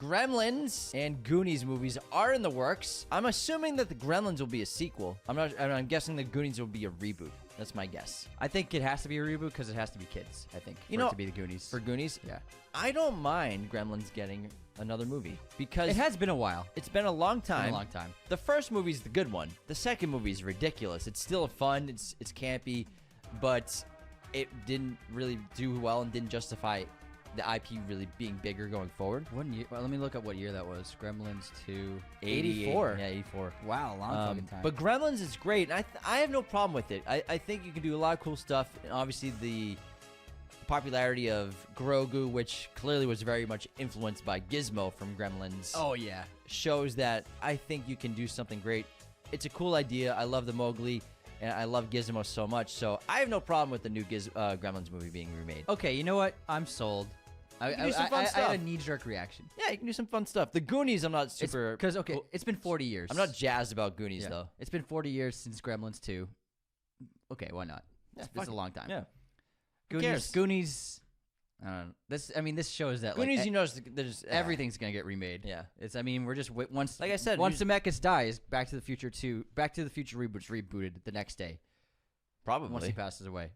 Gremlins and Goonies movies are in the works. I'm assuming that the Gremlins will be a sequel. I'm guessing the Goonies will be a reboot. That's my guess. I think it has to be a reboot because it has to be kids, I think, for it to be the Goonies. For Goonies? Yeah. I don't mind Gremlins getting another movie because it has been a while. It's been a long time. It's been a long time. The first movie's the good one. The second movie is ridiculous. It's still fun. It's campy, but it didn't really do well and didn't justify the IP really being bigger going forward. What year? Well, let me look up what year that was. Gremlins 2. 84. Yeah, 84. Wow, long fucking time. But Gremlins is great, and I have no problem with it. I think you can do a lot of cool stuff, and obviously the popularity of Grogu, which clearly was very much influenced by Gizmo from Gremlins. Oh, yeah. Shows that I think you can do something great. It's a cool idea. I love the Mowgli, and I love Gizmo so much, so I have no problem with the new Gremlins movie being remade. Okay, you know what? I'm sold. I had a knee-jerk reaction. Yeah, you can do some fun stuff. The Goonies, I'm not super... Because, okay, it's been 40 years. I'm not jazzed about Goonies, though. It's been 40 years since Gremlins 2. Okay, why not? Yeah, this is a long time. Yeah. Goonies... I don't know. This shows that Goonies, there's everything's gonna get remade. Yeah, we're just once. Like I said, once Zemeckis dies, Back to the Future 2, Back to the Future reboot's rebooted the next day. Probably once he passes away.